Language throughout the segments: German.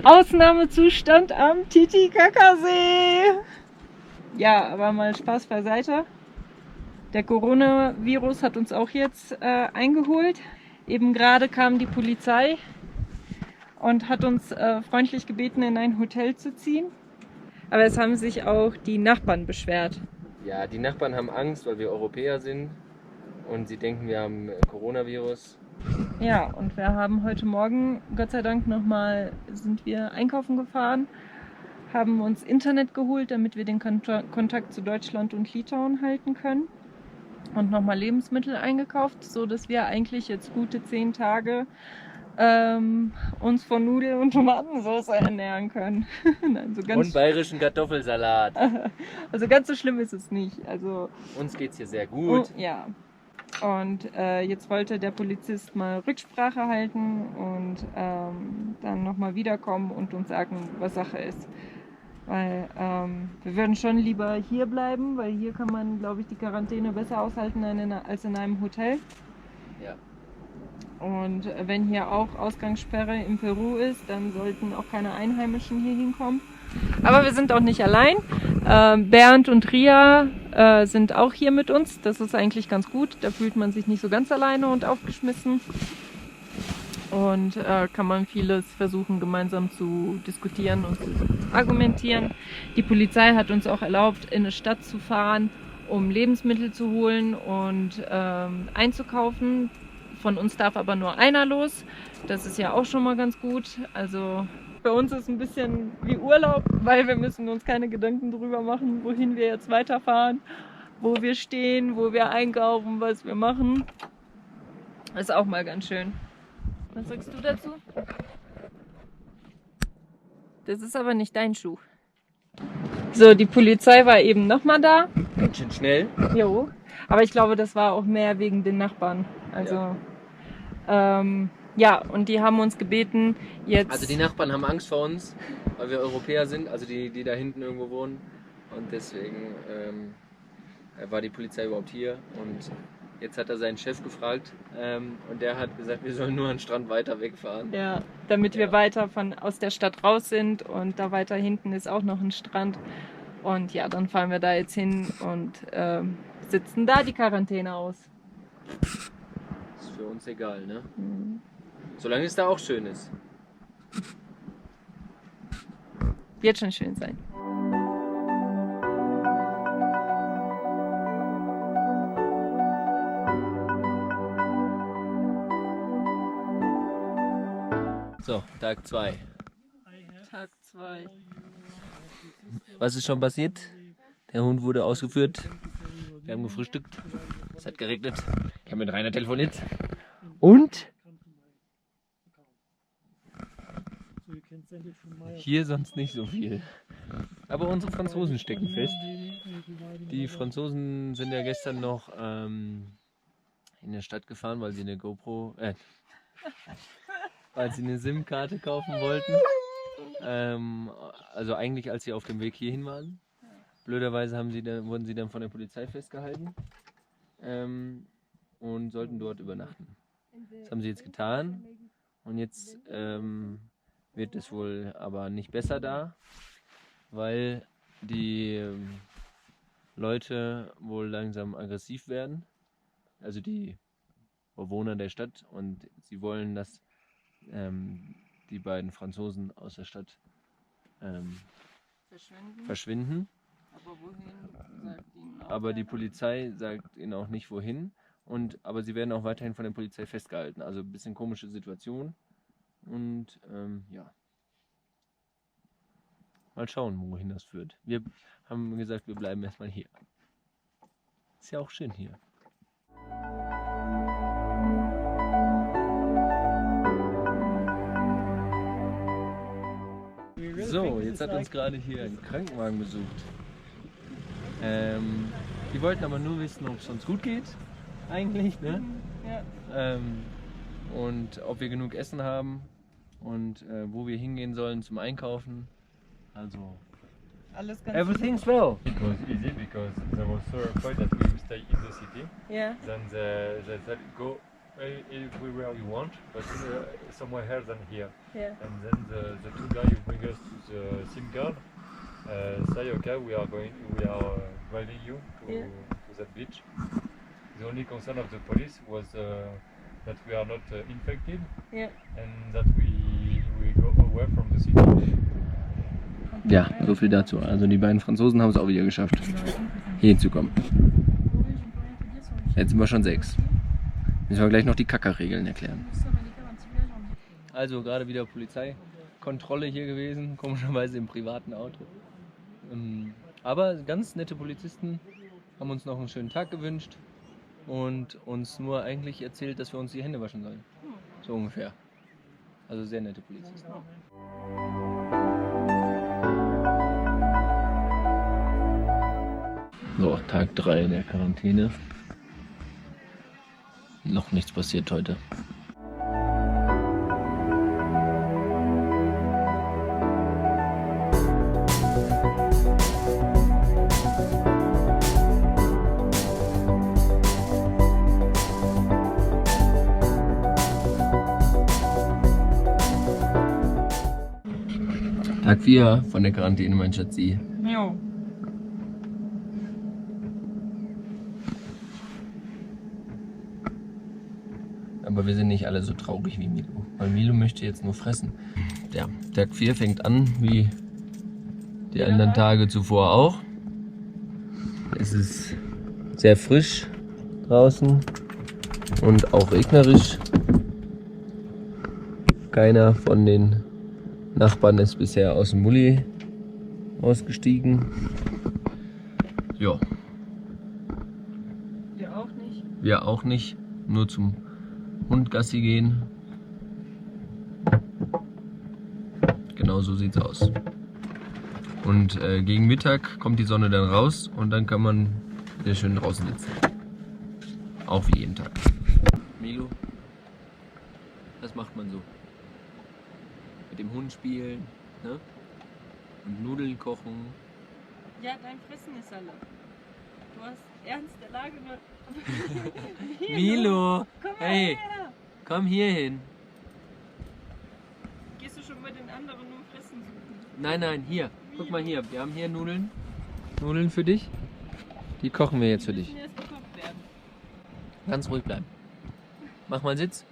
Ausnahmezustand am Titicacasee. Ja, aber mal Spaß beiseite. Der Coronavirus hat uns auch jetzt eingeholt. Eben gerade kam die Polizei und hat uns freundlich gebeten, in ein Hotel zu ziehen. Aber es haben sich auch die Nachbarn beschwert. Ja, die Nachbarn haben Angst, weil wir Europäer sind und sie denken, wir haben Coronavirus. Ja, und wir haben heute Morgen, Gott sei Dank, sind wir einkaufen gefahren, haben uns Internet geholt, damit wir den Kontakt zu Deutschland und Litauen halten können und nochmal Lebensmittel eingekauft, so dass wir eigentlich jetzt gute 10 Tage uns von Nudeln und Tomatensauce ernähren können. Nein, so ganz Und bayerischen Kartoffelsalat. Also ganz so schlimm ist es nicht. Also uns geht's hier sehr gut. Ja. Und jetzt wollte der Polizist mal Rücksprache halten und dann nochmal wiederkommen und uns sagen, was Sache ist. Weil wir würden schon lieber hier bleiben, weil hier kann man, glaube ich, die Quarantäne besser aushalten als in einem Hotel. Ja. Und wenn hier auch Ausgangssperre in Peru ist, dann sollten auch keine Einheimischen hier hinkommen. Aber wir sind auch nicht allein. Bernd und Ria sind auch hier mit uns. Das ist eigentlich ganz gut. Da fühlt man sich nicht so ganz alleine und aufgeschmissen. Und kann man vieles versuchen, gemeinsam zu diskutieren und zu argumentieren. Die Polizei hat uns auch erlaubt, in eine Stadt zu fahren, um Lebensmittel zu holen und einzukaufen. Von uns darf aber nur einer los. Das ist ja auch schon mal ganz gut. Also bei uns ist es ein bisschen wie Urlaub, weil wir müssen uns keine Gedanken darüber machen, wohin wir jetzt weiterfahren, wo wir stehen, wo wir einkaufen, was wir machen. Ist auch mal ganz schön. Was sagst du dazu? Das ist aber nicht dein Schuh. So, die Polizei war eben nochmal da. Ganz schön schnell. Jo. Aber ich glaube, das war auch mehr wegen den Nachbarn. Also, ja, und die haben uns gebeten, jetzt... Also die Nachbarn haben Angst vor uns, weil wir Europäer sind, also die da hinten irgendwo wohnen. Und deswegen war die Polizei überhaupt hier. Und jetzt hat er seinen Chef gefragt und der hat gesagt, wir sollen nur einen Strand weiter wegfahren. Ja, damit wir weiter aus der Stadt raus sind. Und da weiter hinten ist auch noch ein Strand. Und ja, dann fahren wir da jetzt hin und sitzen da die Quarantäne aus. Ist für uns egal, ne? Mhm. Solange es da auch schön ist. Wird schon schön sein. So, Tag 2. Tag 2. Was ist schon passiert? Der Hund wurde ausgeführt. Wir haben gefrühstückt. Es hat geregnet. Ich habe mit Rainer telefoniert. Und hier sonst nicht so viel. Aber unsere Franzosen stecken fest. Die Franzosen sind ja gestern noch in der Stadt gefahren, weil sie eine GoPro, weil sie eine SIM-Karte kaufen wollten. Also eigentlich als sie auf dem Weg hierhin waren. Blöderweise wurden sie dann von der Polizei festgehalten und sollten dort übernachten. Das haben sie jetzt getan und jetzt wird es wohl aber nicht besser da, weil die Leute wohl langsam aggressiv werden, also die Bewohner der Stadt, und sie wollen, dass die beiden Franzosen aus der Stadt verschwinden. Aber wohin, sagt ihnen auch Aber die Polizei sagt ihnen auch nicht wohin. Aber sie werden auch weiterhin von der Polizei festgehalten. Also ein bisschen komische Situation. Und ja. Mal schauen, wohin das führt. Wir haben gesagt, wir bleiben erstmal hier. Ist ja auch schön hier. So, jetzt hat uns gerade hier ein Krankenwagen besucht. Die wollten aber nur wissen, ob es uns gut geht, eigentlich, ne? Ja. Und ob wir genug Essen haben und wo wir hingehen sollen zum Einkaufen. Also, alles ganz everything's well. It was easy because they were so afraid that we would stay in the city. Yeah. Then they said go everywhere you want, but somewhere else than here. Yeah. And then the two guys who bring us to the SIM card say, okay, we are driving you to that beach. The only concern of the police was that we are not infected and that we go away from the city. Ja, so viel dazu. Also die beiden Franzosen haben es auch wieder geschafft, hier hinzukommen. Jetzt sind wir schon 6. Müssen wir gleich noch die Kackerregeln erklären. Also gerade wieder Polizeikontrolle hier gewesen, komischerweise im privaten Auto. Aber ganz nette Polizisten haben uns noch einen schönen Tag gewünscht und uns nur eigentlich erzählt, dass wir uns die Hände waschen sollen. So ungefähr. Also sehr nette Polizisten. So, Tag 3 der Quarantäne. Noch nichts passiert heute. Tag 4 von der Quarantäne, mein Schatzi. Jo. Aber wir sind nicht alle so traurig wie Milo, weil Milo möchte jetzt nur fressen. Ja, Tag 4 fängt an wie die anderen Tage zuvor auch. Es ist sehr frisch draußen und auch regnerisch. Keiner von den Nachbarn ist bisher aus dem Mulli ausgestiegen. Ja. Wir auch nicht. Wir auch nicht, nur zum Hund Gassi gehen. Genau so sieht's aus. Und gegen Mittag kommt die Sonne dann raus und dann kann man sehr schön draußen sitzen. Auch wie jeden Tag. Milo, das macht man so. Mit dem Hund spielen, ne? Und Nudeln kochen. Ja, dein Fressen ist alle. Du hast ernste Lage nur. Milo, Komm mal hey, her. komm hier hin. Gehst du schon bei den anderen um Fressen suchen? Nein, nein, hier. Guck mal hier. Wir haben hier Nudeln. Nudeln für dich. Die kochen wir jetzt für Die dich. müssen erst gekocht werden. Ganz ruhig bleiben. Mach mal einen Sitz.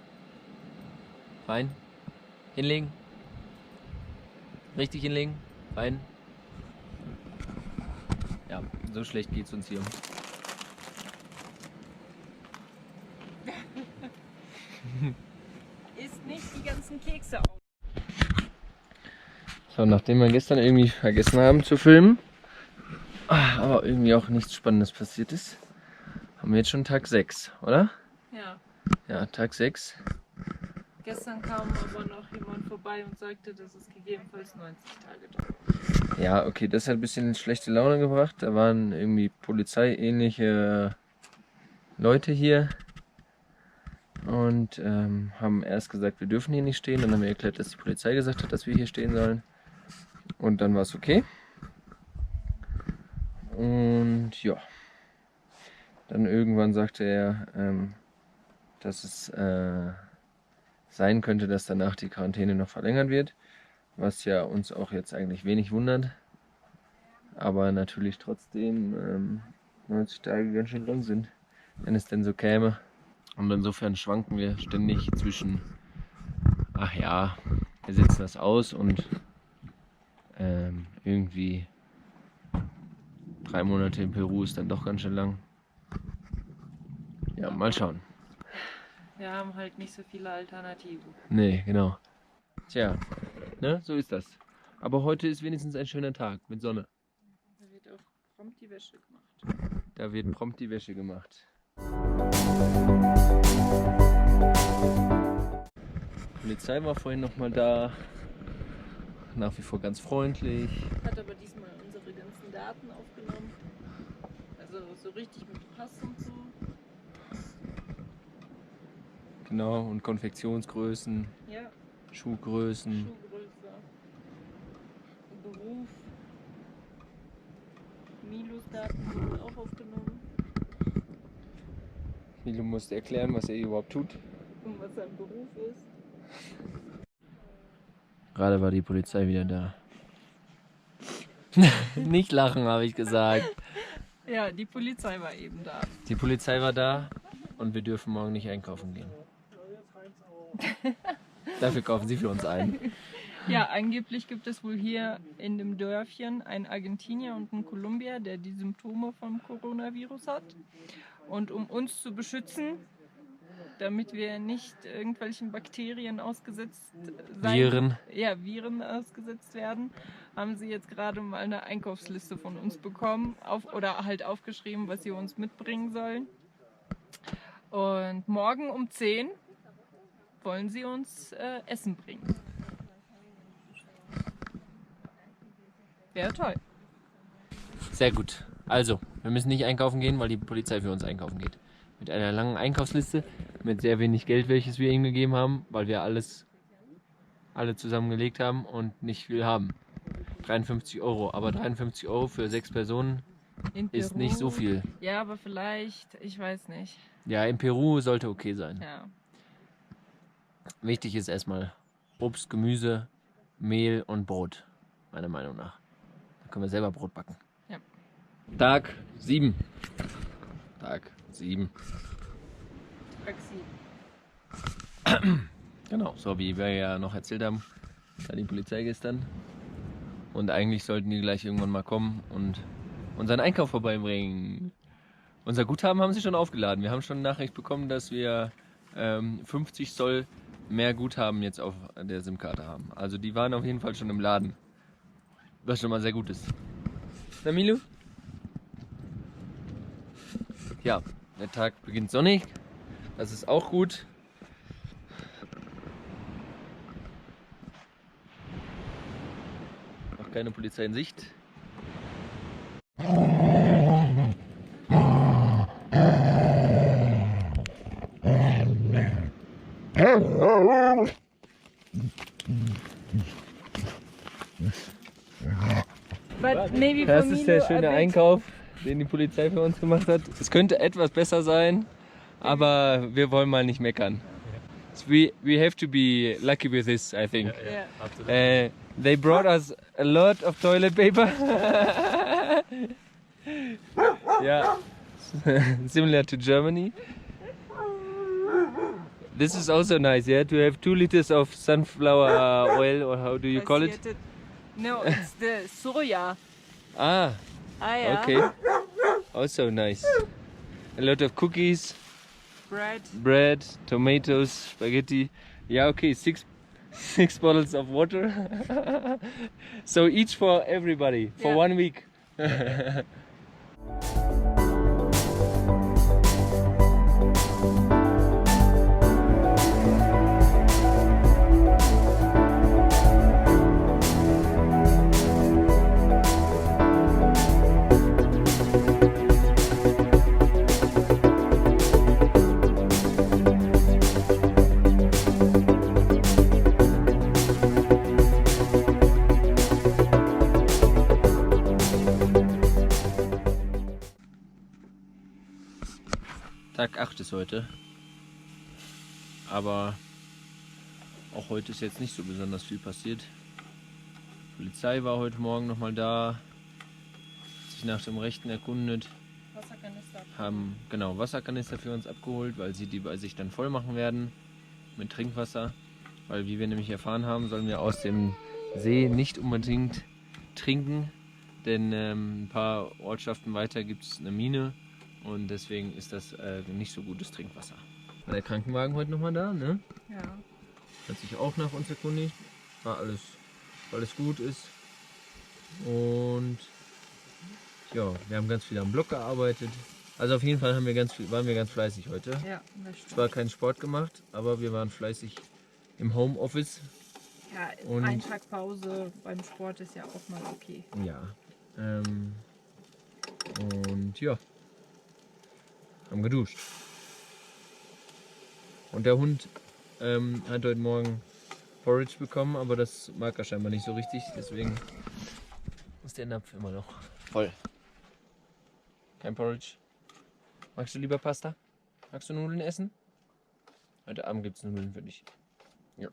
Fein. Hinlegen. Richtig hinlegen. Fein. Ja, so schlecht geht's uns hier. Isst nicht die ganzen Kekse auf. So, nachdem wir gestern irgendwie vergessen haben zu filmen, aber irgendwie auch nichts Spannendes passiert ist, haben wir jetzt schon Tag 6, oder? Ja. Ja, Tag 6. Gestern kam aber noch jemand vorbei und sagte, dass es gegebenenfalls 90 Tage dauert. Ja, okay, das hat ein bisschen schlechte Laune gebracht. Da waren irgendwie polizeiähnliche Leute hier und haben erst gesagt, wir dürfen hier nicht stehen. Dann haben wir erklärt, dass die Polizei gesagt hat, dass wir hier stehen sollen. Und dann war es okay. Und ja, dann irgendwann sagte er, dass es sein könnte, dass danach die Quarantäne noch verlängert wird, was ja uns auch jetzt eigentlich wenig wundert, aber natürlich trotzdem 90 Tage ganz schön lang sind, wenn es denn so käme. Und insofern schwanken wir ständig zwischen, ach ja, wir sitzen das aus und irgendwie 3 Monate in Peru ist dann doch ganz schön lang. Ja, mal schauen. Wir haben halt nicht so viele Alternativen. Nee, genau. Tja, ne, so ist das. Aber heute ist wenigstens ein schöner Tag mit Sonne. Da wird auch prompt die Wäsche gemacht. Da wird prompt die Wäsche gemacht. Die Polizei war vorhin nochmal da. Nach wie vor ganz freundlich. Hat aber diesmal unsere ganzen Daten aufgenommen. Also so richtig mit Pass und so. Genau, und Konfektionsgrößen, Ja, Schuhgrößen. Schuhgröße, Beruf. Milos Daten wurden auch aufgenommen. Milo musste erklären, was er überhaupt tut. gucken, was sein Beruf ist. Gerade war die Polizei wieder da. Nicht lachen, habe ich gesagt. Ja, die Polizei war eben da. Die Polizei war da und wir dürfen morgen nicht einkaufen gehen. Dafür kaufen sie für uns ein. Ja, angeblich gibt es wohl hier in dem Dörfchen einen Argentinier und einen Kolumbier, der die Symptome vom Coronavirus hat. Und um uns zu beschützen, damit wir nicht irgendwelchen Bakterien ausgesetzt sein, Viren ausgesetzt werden, haben sie jetzt gerade mal eine Einkaufsliste von uns bekommen oder halt aufgeschrieben, was sie uns mitbringen sollen. Und morgen um 10 wollen sie uns Essen bringen. Wäre toll. Sehr gut. Also, wir müssen nicht einkaufen gehen, weil die Polizei für uns einkaufen geht. Mit einer langen Einkaufsliste, mit sehr wenig Geld, welches wir ihnen gegeben haben, weil wir alle zusammengelegt haben und nicht viel haben. 53 Euro, aber 53 Euro für 6 Personen ist nicht so viel. Ja, aber vielleicht, ich weiß nicht. Ja, in Peru sollte okay sein. Ja. Wichtig ist erstmal Obst, Gemüse, Mehl und Brot, meiner Meinung nach. Dann können wir selber Brot backen. Ja. Tag 7. Tag 7. Taxi. Genau, so wie wir ja noch erzählt haben, da die Polizei gestern. Und eigentlich sollten die gleich irgendwann mal kommen und unseren Einkauf vorbeibringen. Unser Guthaben haben sie schon aufgeladen. Wir haben schon eine Nachricht bekommen, dass wir 50 Zoll mehr Guthaben jetzt auf der SIM-Karte haben. Also die waren auf jeden Fall schon im Laden. Was schon mal sehr gut ist. Na Milu? Ja, der Tag beginnt sonnig. Das ist auch gut. Noch keine Polizei in Sicht. Das ist der schöne Einkauf, den die Polizei für uns gemacht hat. Es könnte etwas besser sein, aber wir wollen mal nicht meckern. We have to be lucky with this, I think. Yeah. Absolutely. They brought us a lot of toilet paper. Yeah, similar to Germany. This is also nice, yeah, to have 2 liters of sunflower oil, or how do you call it? No, it's the soya. Ah, Ja. okay. Also nice. A lot of cookies, Bread. tomatoes, spaghetti. Yeah, okay, 6 bottles of water. So each for everybody for Yeah. 1 week. Tag 8 ist heute. Aber auch heute ist jetzt nicht so besonders viel passiert. Die Polizei war heute Morgen nochmal da, hat sich nach dem Rechten erkundet, Wasserkanister. haben genau Wasserkanister für uns abgeholt, weil sie die bei sich dann voll machen werden mit Trinkwasser. Weil wie wir nämlich erfahren haben, sollen wir aus dem See nicht unbedingt trinken, denn ein paar Ortschaften weiter gibt es eine Mine. Und deswegen ist das nicht so gutes Trinkwasser. War der Krankenwagen heute nochmal da, ne? Ja. Hat sich auch nach uns erkundigt. War alles gut ist. Und ja, wir haben ganz viel am Block gearbeitet. Also auf jeden Fall waren wir ganz fleißig heute. Ja, das stimmt. Zwar keinen Sport gemacht, aber wir waren fleißig im Homeoffice. Ja, Und- ein Tag Pause beim Sport ist ja auch mal okay. Ja. Und ja. Haben geduscht. Und der Hund hat heute Morgen Porridge bekommen, aber das mag er scheinbar nicht so richtig, deswegen ist der Napf immer noch voll. Kein Porridge. Magst du lieber Pasta? Magst du Nudeln essen? Heute Abend gibt es Nudeln für dich. Ja.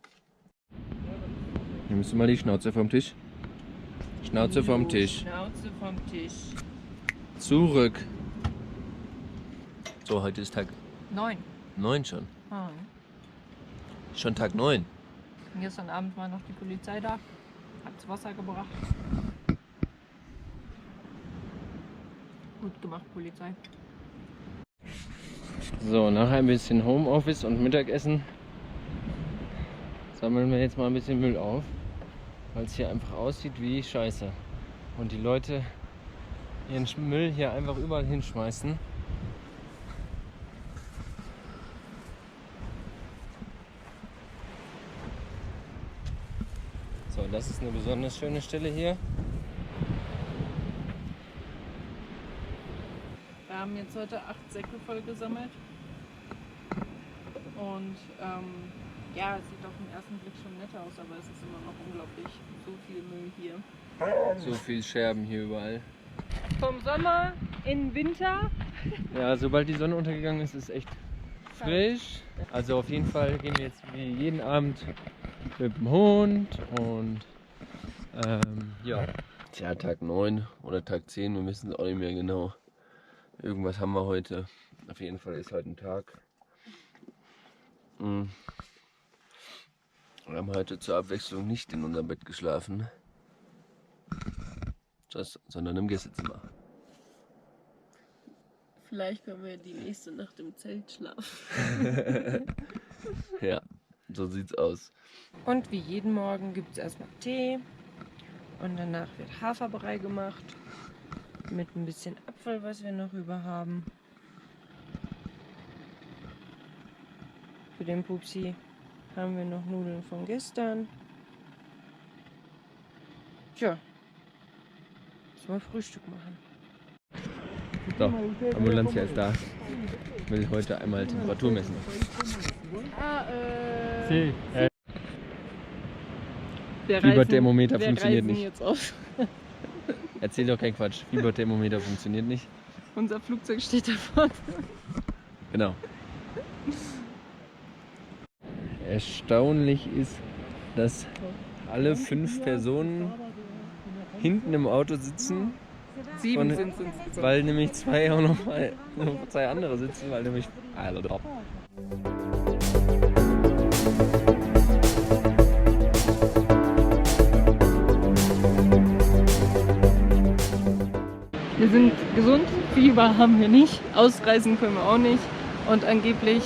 Nimmst du mal die Schnauze vom Tisch? Schnauze vom Tisch. Schnauze vom Tisch. Zurück. So, heute ist Tag 9. 9 schon. Ah. Schon Tag 9. Gestern Abend war noch die Polizei da. Hat's Wasser gebracht. Gut gemacht, Polizei. So, nach ein bisschen Homeoffice und Mittagessen sammeln wir jetzt mal ein bisschen Müll auf, weil es hier einfach aussieht wie Scheiße. Und die Leute ihren Müll hier einfach überall hinschmeißen. So, das ist eine besonders schöne Stelle hier. Wir haben jetzt heute 8 Säcke voll gesammelt. Und ja, es sieht auf den ersten Blick schon nett aus, aber es ist immer noch unglaublich. So viel Müll hier. So viel Scherben hier überall. Vom Sommer in den Winter. Ja, sobald die Sonne untergegangen ist, ist es echt frisch. Also auf jeden Fall gehen wir jetzt wie jeden Abend mit dem Hund und ja. Tja, Tag 9 oder Tag 10, wir wissen es auch nicht mehr genau. Irgendwas haben wir heute. Auf jeden Fall ist heute ein Tag. Wir haben heute zur Abwechslung nicht in unserem Bett geschlafen, sondern im Gästezimmer. Vielleicht können wir die nächste Nacht im Zelt schlafen. Ja, so sieht's aus. Und wie jeden Morgen gibt es erstmal Tee und danach wird Haferbrei gemacht mit ein bisschen Apfel, was wir noch über haben. Für den Pupsi haben wir noch Nudeln von gestern. Tja, müssen wir Frühstück machen. So, Ambulanz ist da. Ich will heute einmal Temperatur messen. Fieberthermometer funktioniert nicht. Jetzt auf. Erzähl doch keinen Quatsch. Fieberthermometer funktioniert nicht. Unser Flugzeug steht da vorne. Genau. Erstaunlich ist, dass alle 5 Personen hinten im Auto sitzen. 7 sind es. Weil nämlich 2 auch noch mal 2 andere sitzen, weil nämlich wir sind gesund, Fieber haben wir nicht, ausreisen können wir auch nicht und angeblich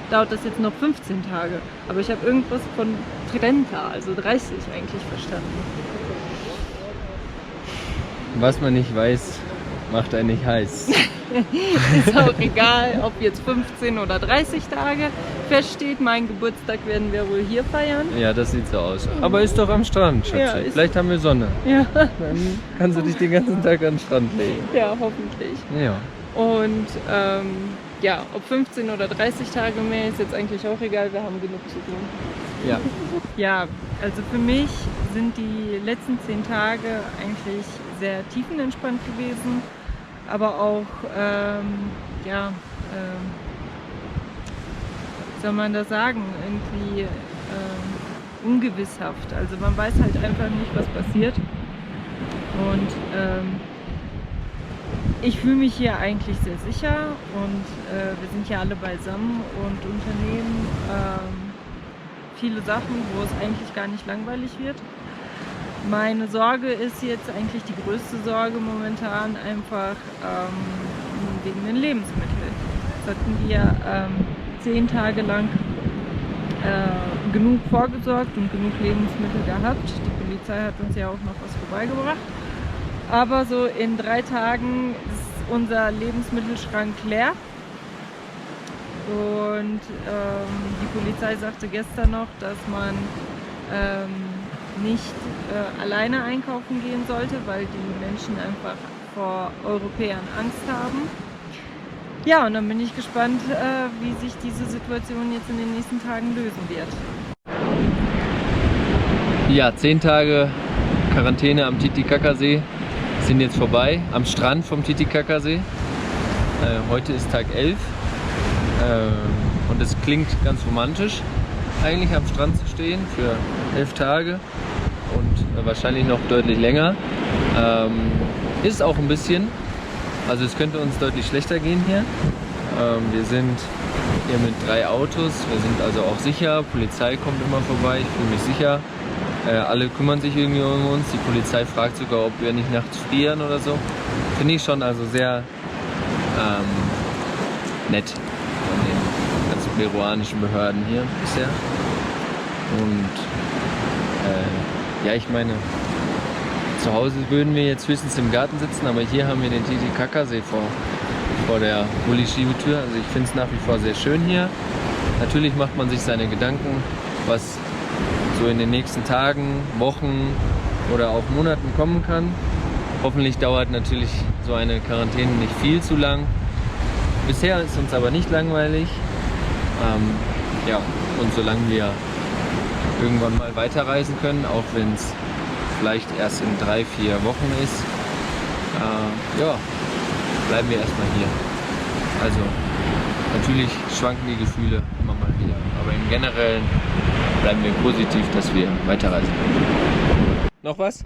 dauert das jetzt noch 15 Tage. Aber ich habe irgendwas von 30, also 30 eigentlich verstanden. Was man nicht weiß, macht einen nicht heiß. Ist auch egal, ob jetzt 15 oder 30 Tage feststeht. Mein Geburtstag werden wir wohl hier feiern. Ja, das sieht so aus. Aber ist doch am Strand, Schatzi. Ja, vielleicht haben wir Sonne. Ja, Dann kannst du dich den ganzen Tag an den Strand legen. ja, hoffentlich. Ja. Und ja, ob 15 oder 30 Tage mehr ist jetzt eigentlich auch egal, wir haben genug zu tun. Ja. Ja, also für mich sind die letzten 10 Tage eigentlich sehr tiefenentspannt gewesen, aber auch, ja, wie soll man das sagen, irgendwie ungewisshaft. Also man weiß halt einfach nicht, was passiert. Und ich fühle mich hier eigentlich sehr sicher und wir sind hier alle beisammen und unternehmen viele Sachen, wo es eigentlich gar nicht langweilig wird. Meine Sorge ist jetzt eigentlich die größte Sorge momentan einfach wegen den Lebensmitteln. Jetzt hatten wir 10 Tage lang genug vorgesorgt und genug Lebensmittel gehabt. Die Polizei hat uns ja auch noch was vorbeigebracht. Aber so in 3 Tagen ist unser Lebensmittelschrank leer. Und die Polizei sagte gestern noch, dass man nicht alleine einkaufen gehen sollte, weil die Menschen einfach vor Europäern Angst haben. Ja, und dann bin ich gespannt, wie sich diese Situation jetzt in den nächsten Tagen lösen wird. Ja, 10 Tage Quarantäne am Titicacasee sind jetzt vorbei, am Strand vom Titicacasee. Heute ist Tag 11. Und es klingt ganz romantisch, eigentlich am Strand zu stehen für 11 Tage und wahrscheinlich noch deutlich länger. Ist auch ein bisschen, also es könnte uns deutlich schlechter gehen hier. Wir sind hier mit 3 Autos, wir sind also auch sicher, Polizei kommt immer vorbei, ich fühle mich sicher. Alle kümmern sich irgendwie um uns, die Polizei fragt sogar, ob wir nicht nachts frieren oder so. Finde ich schon also sehr nett von den ganzen peruanischen Behörden hier bisher. Und ja, ich meine, zu Hause würden wir jetzt höchstens im Garten sitzen, aber hier haben wir den Titicacasee vor der Woolwich-Tür. Also ich finde es nach wie vor sehr schön hier. Natürlich macht man sich seine Gedanken, was so in den nächsten Tagen, Wochen oder auch Monaten kommen kann. Hoffentlich dauert natürlich so eine Quarantäne nicht viel zu lang. Bisher ist uns aber nicht langweilig. Ja, und solange wir irgendwann mal weiterreisen können, auch wenn es vielleicht erst in 3-4 Wochen ist, ja, bleiben wir erstmal hier. Also natürlich schwanken die Gefühle immer mal wieder, aber im Generellen bleiben wir positiv, dass wir weiterreisen können. Noch was?